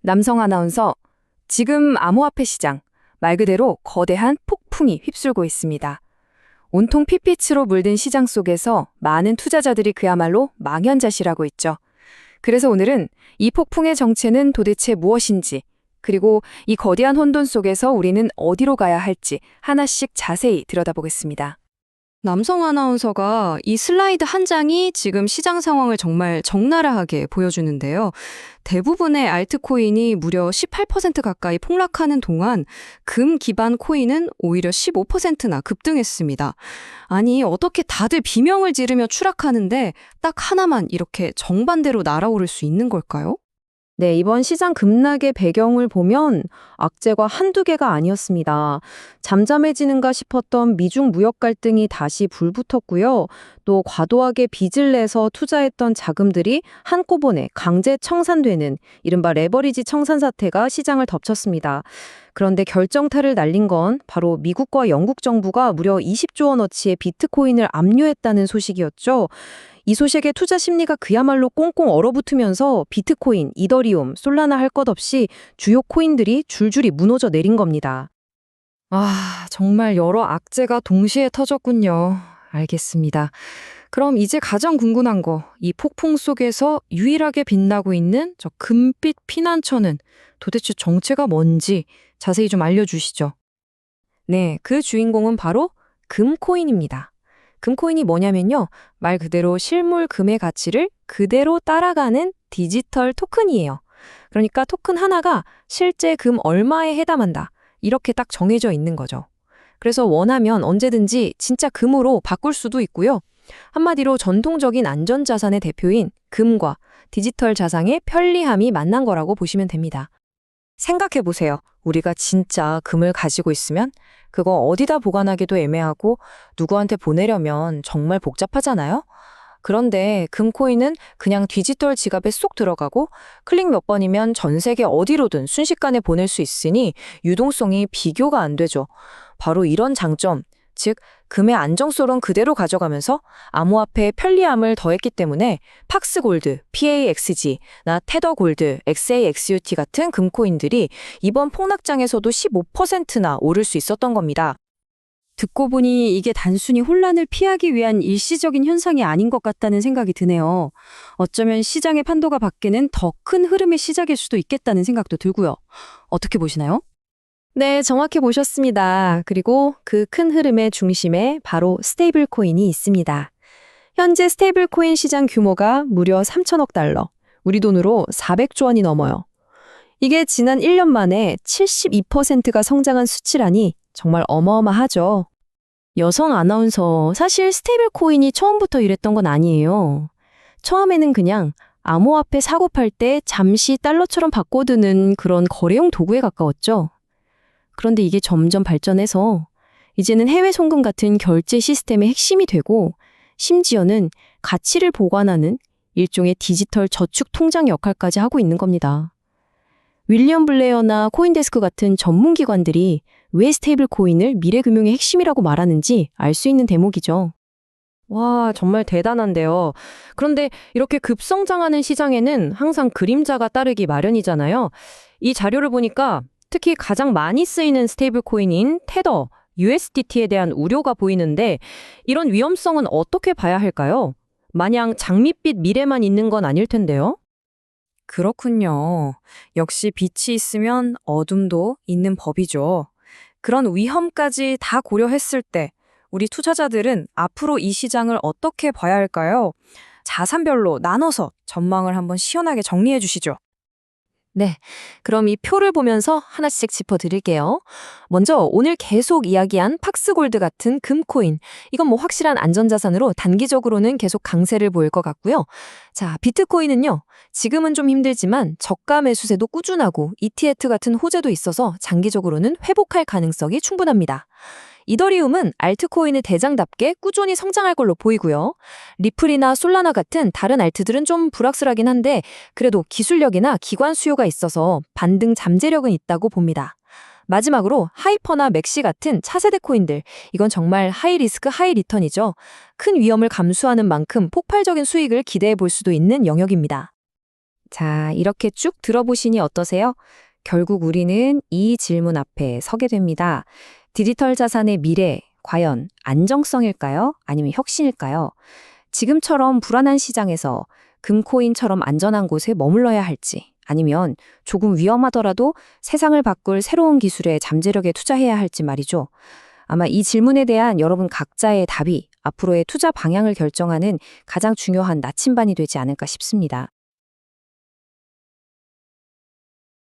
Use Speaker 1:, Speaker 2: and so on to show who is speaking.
Speaker 1: 남성 아나운서, 지금 암호화폐 시장, 말 그대로 거대한 폭풍이 휩쓸고 있습니다. 온통 핏빛으로 물든 시장 속에서 많은 투자자들이 그야말로 망연자실하고 있죠. 그래서 오늘은 이 폭풍의 정체는 도대체 무엇인지, 그리고 이 거대한 혼돈 속에서 우리는 어디로 가야 할지 하나씩 자세히 들여다보겠습니다.
Speaker 2: 남성 아나운서가 이 슬라이드 한 장이 지금 시장 상황을 정말 적나라하게 보여주는데요. 대부분의 알트코인이 무려 18% 가까이 폭락하는 동안 금 기반 코인은 오히려 15%나 급등했습니다. 아니, 어떻게 다들 비명을 지르며 추락하는데 딱 하나만 이렇게 정반대로 날아오를 수 있는 걸까요?
Speaker 3: 네, 이번 시장 급락의 배경을 보면 악재가 한두 개가 아니었습니다. 잠잠해지는가 싶었던 미중 무역 갈등이 다시 불붙었고요. 또 과도하게 빚을 내서 투자했던 자금들이 한꺼번에 강제 청산되는 이른바 레버리지 청산 사태가 시장을 덮쳤습니다. 그런데 결정타를 날린 건 바로 미국과 영국 정부가 무려 20조 원어치의 비트코인을 압류했다는 소식이었죠. 이 소식에 투자 심리가 그야말로 꽁꽁 얼어붙으면서 비트코인, 이더리움, 솔라나 할 것 없이 주요 코인들이 줄줄이 무너져 내린 겁니다.
Speaker 2: 정말 여러 악재가 동시에 터졌군요. 알겠습니다. 그럼 이제 가장 궁금한 거, 이 폭풍 속에서 유일하게 빛나고 있는 저 금빛 피난처는 도대체 정체가 뭔지 자세히 좀 알려주시죠.
Speaker 1: 네, 그 주인공은 바로 금코인입니다. 금코인이 뭐냐면요, 말 그대로 실물 금의 가치를 그대로 따라가는 디지털 토큰이에요. 그러니까 토큰 하나가 실제 금 얼마에 해당한다, 이렇게 딱 정해져 있는 거죠. 그래서 원하면 언제든지 진짜 금으로 바꿀 수도 있고요. 한마디로 전통적인 안전자산의 대표인 금과 디지털 자산의 편리함이 만난 거라고 보시면 됩니다. 생각해보세요. 우리가 진짜 금을 가지고 있으면 그거 어디다 보관하기도 애매하고 누구한테 보내려면 정말 복잡하잖아요? 그런데 금코인은 그냥 디지털 지갑에 쏙 들어가고 클릭 몇 번이면 전 세계 어디로든 순식간에 보낼 수 있으니 유동성이 비교가 안 되죠. 바로 이런 장점, 즉 금의 안정성은 그대로 가져가면서 암호화폐의 편리함을 더했기 때문에 팍스골드, PAXG, 나 테더골드, XAXUT 같은 금코인들이 이번 폭락장에서도 15%나 오를 수 있었던 겁니다.
Speaker 2: 듣고 보니 이게 단순히 혼란을 피하기 위한 일시적인 현상이 아닌 것 같다는 생각이 드네요. 어쩌면 시장의 판도가 바뀌는 더 큰 흐름의 시작일 수도 있겠다는 생각도 들고요. 어떻게 보시나요?
Speaker 3: 네, 정확히 보셨습니다. 그리고 그 큰 흐름의 중심에 바로 스테이블 코인이 있습니다. 현재 스테이블 코인 시장 규모가 무려 3천억 달러, 우리 돈으로 400조 원이 넘어요. 이게 지난 1년 만에 72%가 성장한 수치라니 정말 어마어마하죠. 여성 아나운서, 사실 스테이블 코인이 처음부터 이랬던 건 아니에요. 처음에는 그냥 암호화폐 사고 팔 때 잠시 달러처럼 바꿔두는 그런 거래용 도구에 가까웠죠. 그런데 이게 점점 발전해서 이제는 해외 송금 같은 결제 시스템의 핵심이 되고, 심지어는 가치를 보관하는 일종의 디지털 저축 통장 역할까지 하고 있는 겁니다. 윌리엄 블레어나 코인데스크 같은 전문 기관들이 왜 스테이블 코인을 미래 금융의 핵심이라고 말하는지 알 수 있는 대목이죠.
Speaker 4: 와, 정말 대단한데요. 그런데 이렇게 급성장하는 시장에는 항상 그림자가 따르기 마련이잖아요. 이 자료를 보니까 특히 가장 많이 쓰이는 스테이블 코인인 테더, USDT에 대한 우려가 보이는데 이런 위험성은 어떻게 봐야 할까요? 마냥 장밋빛 미래만 있는 건 아닐 텐데요.
Speaker 1: 그렇군요. 역시 빛이 있으면 어둠도 있는 법이죠. 그런 위험까지 다 고려했을 때 우리 투자자들은 앞으로 이 시장을 어떻게 봐야 할까요? 자산별로 나눠서 전망을 한번 시원하게 정리해 주시죠.
Speaker 3: 네, 그럼 이 표를 보면서 하나씩 짚어드릴게요. 먼저 오늘 계속 이야기한 팍스골드 같은 금코인. 이건 뭐 확실한 안전자산으로 단기적으로는 계속 강세를 보일 것 같고요. 자, 비트코인은요, 지금은 좀 힘들지만 저가 매수세도 꾸준하고 ETF 같은 호재도 있어서 장기적으로는 회복할 가능성이 충분합니다. 이더리움은 알트코인의 대장답게 꾸준히 성장할 걸로 보이고요. 리플이나 솔라나 같은 다른 알트들은 좀 불확실하긴 한데 그래도 기술력이나 기관 수요가 있어서 반등 잠재력은 있다고 봅니다. 마지막으로 하이퍼나 맥시 같은 차세대 코인들, 이건 정말 하이 리스크 하이 리턴이죠. 큰 위험을 감수하는 만큼 폭발적인 수익을 기대해 볼 수도 있는 영역입니다.
Speaker 1: 자, 이렇게 쭉 들어보시니 어떠세요? 결국 우리는 이 질문 앞에 서게 됩니다. 디지털 자산의 미래, 과연 안정성일까요? 아니면 혁신일까요? 지금처럼 불안한 시장에서 금코인처럼 안전한 곳에 머물러야 할지, 아니면 조금 위험하더라도 세상을 바꿀 새로운 기술에 잠재력에 투자해야 할지 말이죠. 아마 이 질문에 대한 여러분 각자의 답이 앞으로의 투자 방향을 결정하는 가장 중요한 나침반이 되지 않을까 싶습니다.